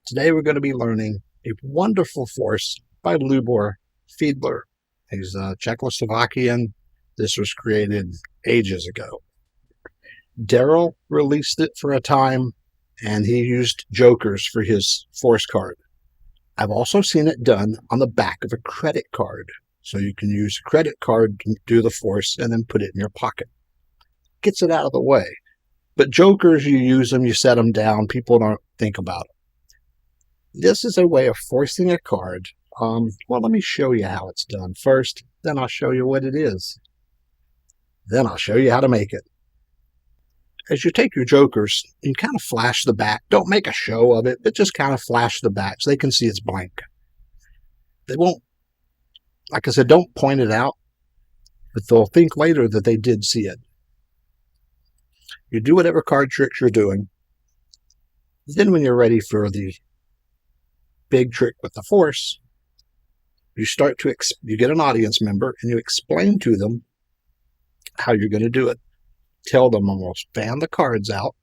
Today we're going to be learning a wonderful force by Fiedler. He's a Czechoslovakian. This was created ages ago. Daryl released it for a time, and he used jokers for his force card. I've also seen it done on the back of a credit card. So you can use a credit card to do the force and then put it in your pocket. Gets it out of the way. But jokers, you use them, you set them down, people don't think about it. This is a way of forcing a card. Well, let me show you how it's done first, then I'll show you what it is. Then I'll show you how to make it. As you take your jokers, you kind of flash the back. Don't make a show of it, but just kind of flash the back so they can see it's blank. They won't, like I said, don't point it out, but they'll think later that they did see it. You do whatever card tricks you're doing. Then when you're ready for the big trick with the force, you get an audience member and you explain to them how you're going to do it. Tell them we'll fan the cards out.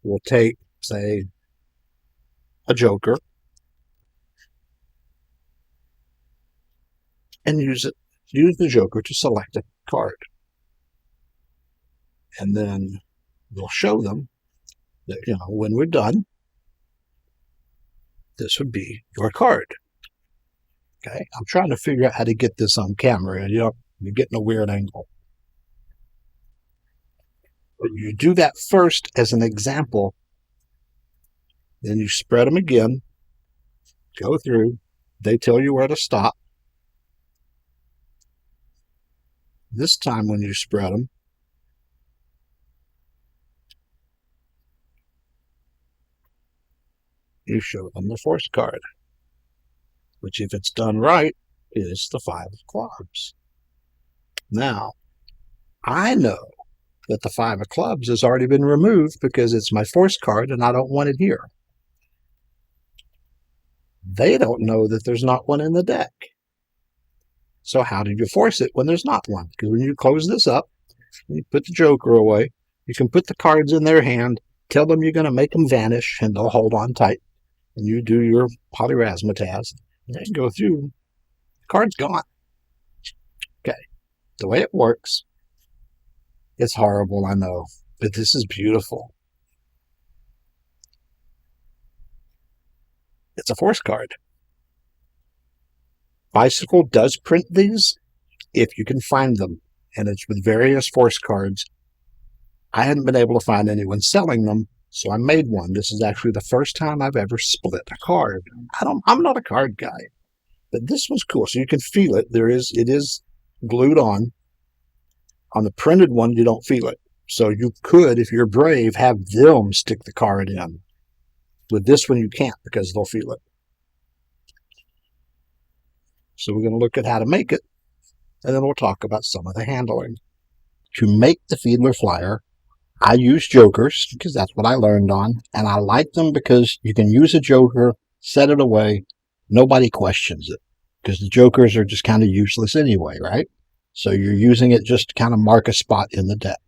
We'll take, say, a joker and use the joker to select a card. And then we'll show them that, when we're done, this would be your card. Okay, I'm trying to figure out how to get this on camera, and you're getting a weird angle. But you do that first as an example. Then you spread them again, go through. They tell you where to stop. This time when you spread them, you show them the force card, which, if it's done right, is the 5 of clubs. Now, I know that the 5 of clubs has already been removed because it's my force card and I don't want it here. They don't know that there's not one in the deck. So how do you force it when there's not one? Because when you close this up, you put the joker away, you can put the cards in their hand, tell them you're going to make them vanish, and they'll hold on tight. And you do your polyrazzmatazz, and then go through. The card's gone. Okay. The way it works, it's horrible, I know, but this is beautiful. It's a force card. Bicycle does print these if you can find them, and it's with various force cards. I hadn't been able to find anyone selling them, so I made one. This is actually the first time I've ever split a card. I'm not a card guy, but this was cool. So you can feel it. It is glued on. On the printed one, you don't feel it. So you could, if you're brave, have them stick the card in. With this one, you can't because they'll feel it. So we're going to look at how to make it, and then we'll talk about some of the handling. To make the Fiedler Flier, I use jokers because that's what I learned on, and I like them because you can use a joker, set it away, nobody questions it, because the jokers are just kind of useless anyway, right? So you're using it just to kind of mark a spot in the deck.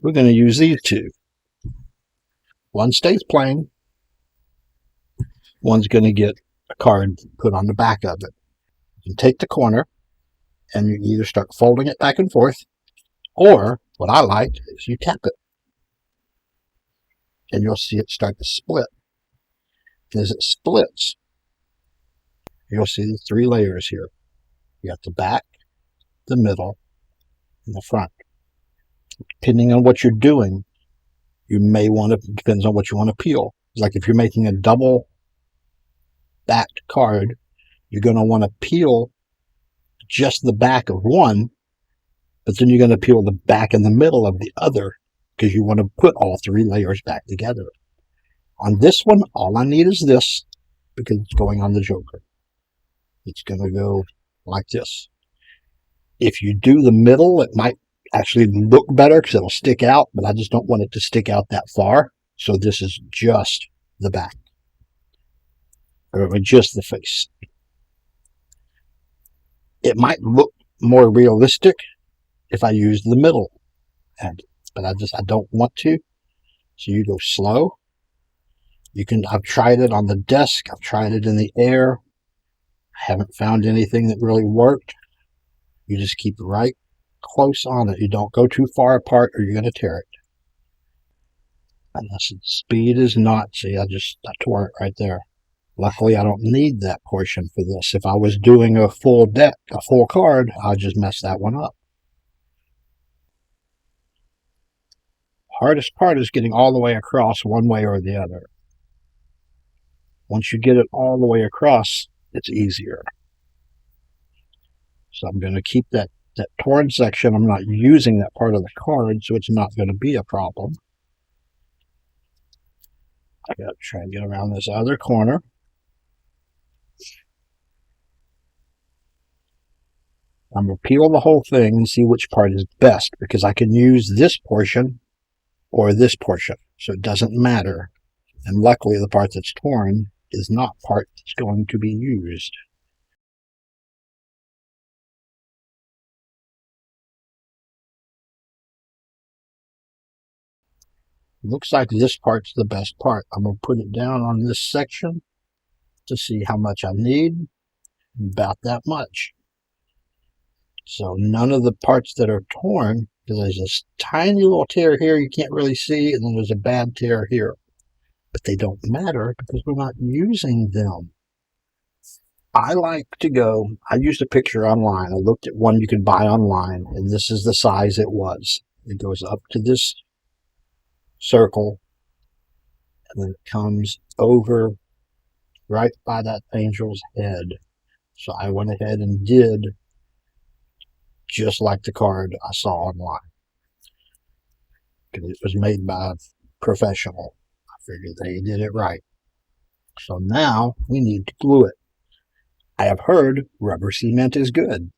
We're going to use these two. One stays plain. One's going to get a card put on the back of it. You can take the corner, and you either start folding it back and forth, or what I like is you tap it, and you'll see it start to split. And as it splits, you'll see the 3 layers here. You got the back, the middle, and the front. Depending on what you're doing, you may want to, depends on what you want to peel. Like if you're making a double backed card, you're going to want to peel just the back of one, but then you're going to peel the back and the middle of the other because you want to put all 3 layers back together. On this one, all I need is this because it's going on the joker. It's going to go like this. If you do the middle, it might actually look better because it'll stick out, but I just don't want it to stick out that far. So this is just the back, or just the face. It might look more realistic if I use the middle end, but I don't want to. So you go slow, I've tried it on the desk. I've tried it in the air. I haven't found anything that really worked. You just keep right close on it. You don't go too far apart or you're going to tear it. And the speed is not, see, I tore it right there. Luckily, I don't need that portion for this. If I was doing a full deck, a full card, I'd just mess that one up. Hardest part is getting all the way across one way or the other. Once you get it all the way across, it's easier. So I'm going to keep that torn section. I'm not using that part of the card, so it's not going to be a problem. I got to try and get around this other corner. I'm going to peel the whole thing and see which part is best, because I can use this portion or this portion, so it doesn't matter. And luckily, the part that's torn is not part that's going to be used. Looks like this part's the best part. I'm going to put it down on this section to see how much I need. About that much. So none of the parts that are torn, because there's this tiny little tear here you can't really see, and then there's a bad tear here. But they don't matter because we're not using them. I like to go, I used a picture online. I looked at one you could buy online, and this is the size it was. It goes up to this circle, and then it comes over right by that angel's head. So I went ahead and did just like the card I saw online. Because it was made by a professional. I figured they did it right. So now we need to glue it. I have heard rubber cement is good.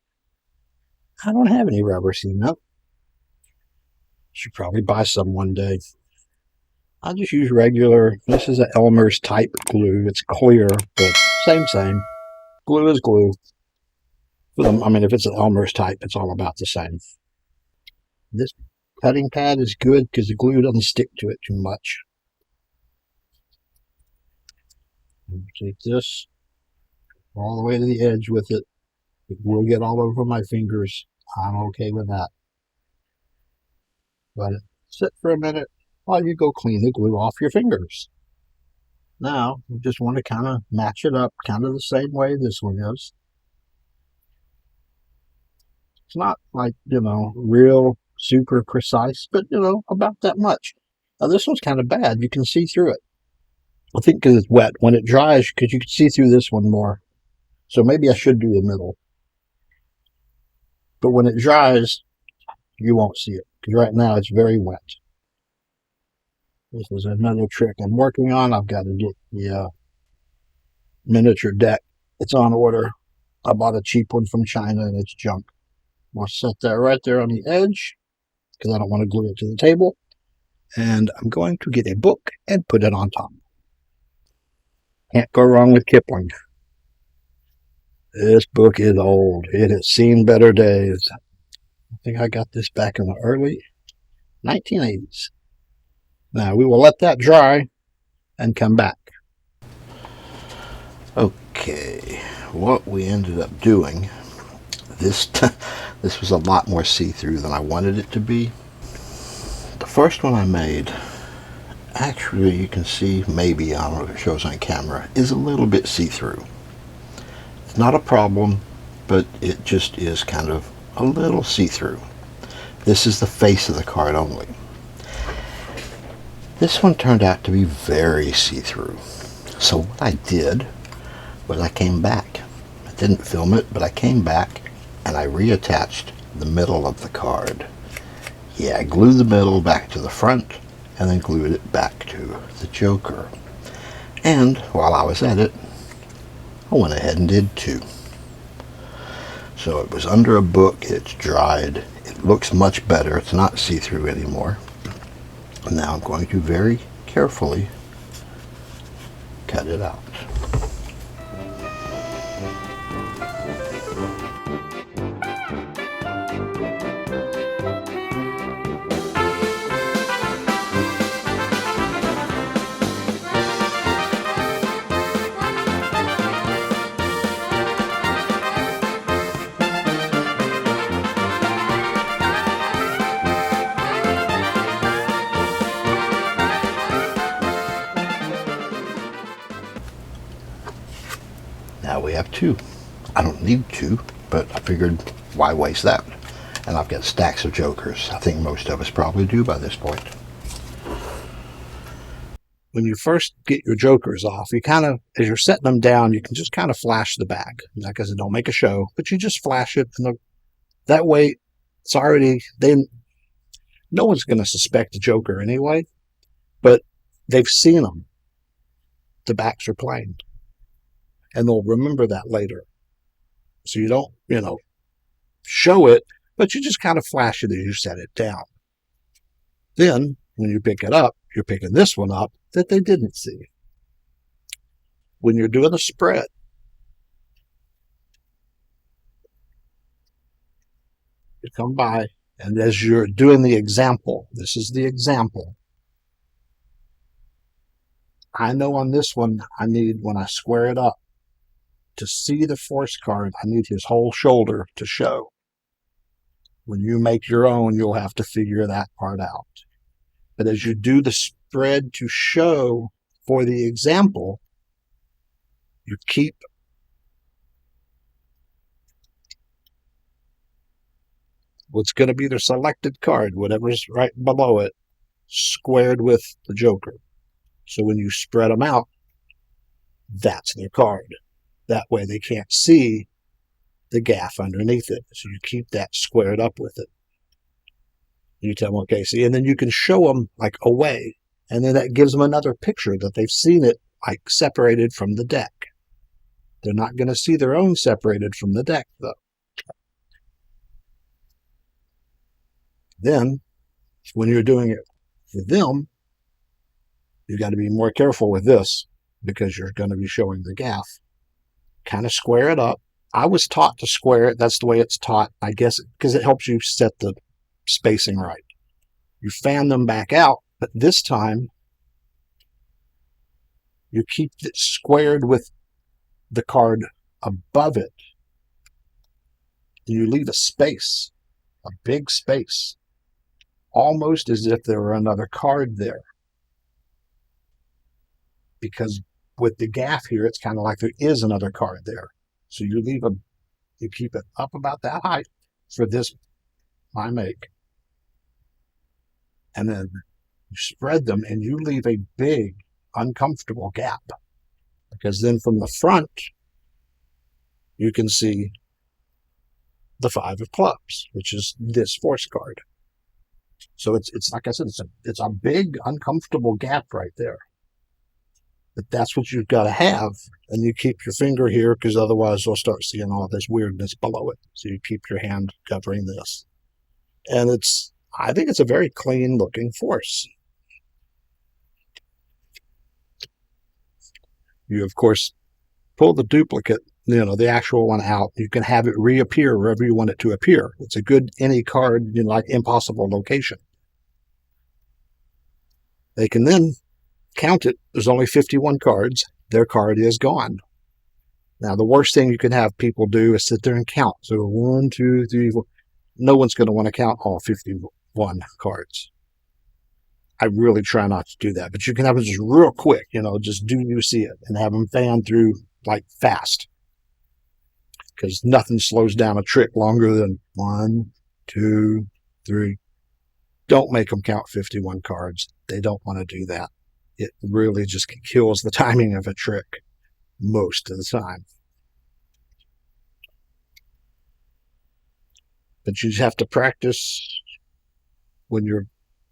I don't have any rubber cement. Should probably buy some one day. I just use regular, this is an Elmer's type glue. It's clear, but same. Glue is glue. I mean, if it's an Elmer's type, it's all about the same. This cutting pad is good because the glue doesn't stick to it too much. Take this all the way to the edge with it. It will get all over my fingers. I'm okay with that. Let it sit for a minute while you go clean the glue off your fingers. Now, you just want to kind of match it up, kind of the same way this one is. It's not like, real super precise, but, about that much. Now, this one's kind of bad. You can see through it. I think because it's wet. When it dries, because you can see through this one more. So maybe I should do the middle. But when it dries, you won't see it. Because right now, it's very wet. This is another trick I'm working on. I've got to get the miniature deck. It's on order. I bought a cheap one from China, and it's junk. I'll set that right there on the edge, because I don't want to glue it to the table. And I'm going to get a book and put it on top. Can't go wrong with Kipling. This book is old. It has seen better days. I think I got this back in the early 1980s. Now we will let that dry and come back. Okay, what we ended up doing, this was a lot more see-through than I wanted it to be. The first one I made, actually you can see, maybe, I don't know if it shows on camera, is a little bit see-through. It's not a problem, but it just is kind of a little see-through. This is the face of the card only. This one turned out to be very see-through. So what I did was I came back. I didn't film it, but I came back and I reattached the middle of the card. Yeah, I glued the middle back to the front and then glued it back to the Joker. And while I was at it, I went ahead and did two. So it was under a book, it's dried, it looks much better, it's not see-through anymore. Now I'm going to very carefully cut it out. Now we have 2. I don't need 2, but I figured why waste that? And I've got stacks of jokers. I think most of us probably do by this point. When you first get your jokers off, you kind of, as you're setting them down, you can just kind of flash the back. Like I said, don't make a show, but you just flash it. And that way, it's already, no one's going to suspect a joker anyway, but they've seen them. The backs are plain. And they'll remember that later. So you don't, show it, but you just kind of flash it as you set it down. Then, when you pick it up, you're picking this one up that they didn't see. When you're doing a spread, you come by, and as you're doing the example, this is the example. I know on this one, I need, when I square it up, to see the force card, I need his whole shoulder to show. When you make your own, you'll have to figure that part out. But as you do the spread to show for the example, you keep what's going to be the selected card, whatever's right below it, squared with the joker. So when you spread them out, that's their card. That way they can't see the gaff underneath it. So you keep that squared up with it. You tell them, okay, see, and then you can show them like away. And then that gives them another picture that they've seen it like separated from the deck. They're not going to see their own separated from the deck, though. Then, when you're doing it for them, you've got to be more careful with this because you're going to be showing the gaff. Kind of square it up. I was taught to square it. That's the way it's taught, I guess, because it helps you set the spacing right. You fan them back out, but this time you keep it squared with the card above it. You leave a space, a big space, almost as if there were another card there. Because with the gaff here, it's kind of like there is another card there. So you keep it up about that height for this I make. And then you spread them and you leave a big, uncomfortable gap. Because then from the front, you can see the 5 of clubs, which is this force card. So it's like I said, it's a big, uncomfortable gap right there. But that's what you've got to have. And you keep your finger here because otherwise you'll start seeing all this weirdness below it. So you keep your hand covering this. And I think it's a very clean looking force. You, of course, pull the duplicate, the actual one out. You can have it reappear wherever you want it to appear. It's a good any card, like impossible location. They can then count it. There's only 51 cards. Their card is gone. Now, the worst thing you can have people do is sit there and count. So 1, 2, 3, 4. No one's going to want to count all 51 cards. I really try not to do that. But you can have them just real quick, just do you see it and have them fan through like fast. Because nothing slows down a trick longer than 1, 2, 3. Don't make them count 51 cards. They don't want to do that. It really just kills the timing of a trick most of the time. But you just have to practice when you're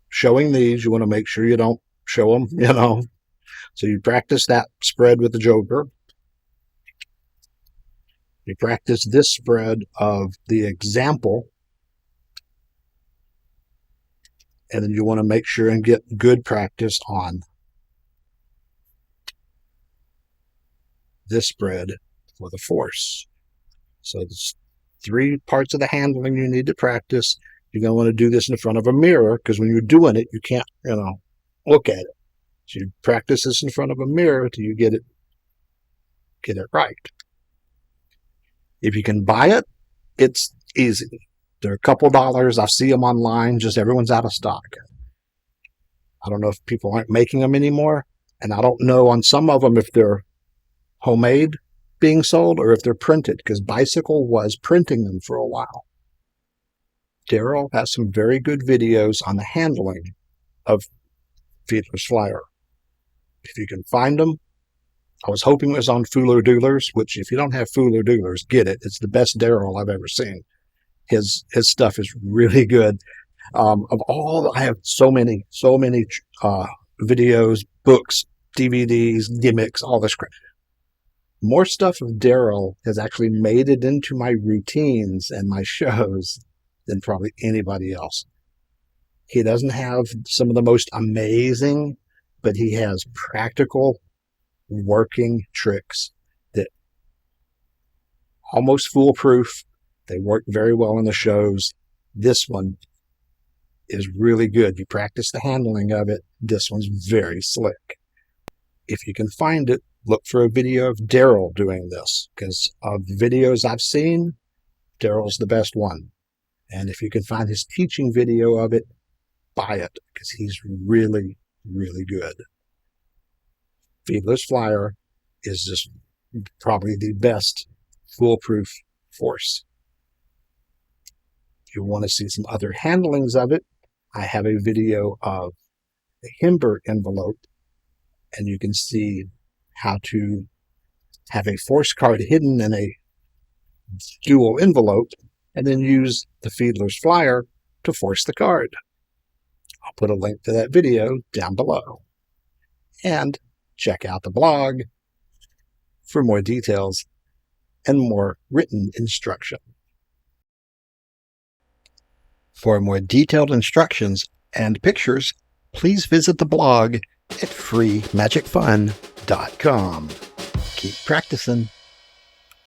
showing these. You want to make sure you don't show them, So you practice that spread with the joker. You practice this spread of the example. And then you want to make sure and get good practice on this spread for the force. So there's 3 parts of the handling you need to practice. You're going to want to do this in front of a mirror because when you're doing it, you can't, look at it. So you practice this in front of a mirror till you get it right. If you can buy it, it's easy. They're a couple dollars. I see them online. Just everyone's out of stock. I don't know if people aren't making them anymore. And I don't know on some of them if they're homemade being sold or if they're printed, because Bicycle was printing them for a while. Daryl has some very good videos on the handling of Fiedler's Flier. If you can find them, I was hoping it was on Fuller Doolers, which if you don't have Fuller Doolers, get it. It's the best Daryl I've ever seen. His stuff is really good. Of all, I have so many videos, books, DVDs, gimmicks, all this crap. More stuff of Daryl has actually made it into my routines and my shows than probably anybody else. He doesn't have some of the most amazing, but he has practical working tricks that almost foolproof. They work very well in the shows. This one is really good. You practice the handling of it. This one's very slick. If you can find it, look for a video of Daryl doing this, because of the videos I've seen, Daryl's the best one. And if you can find his teaching video of it, buy it, because he's really, really good. Fiedler's Flier is just probably the best foolproof force. If you want to see some other handlings of it, I have a video of the Himber envelope, and you can see how to have a force card hidden in a dual envelope, and then use the Fiedler's Flier to force the card. I'll put a link to that video down below. And check out the blog for more details and more written instruction. For more detailed instructions and pictures, please visit the blog at FreeMagicFun.com. Keep practicing.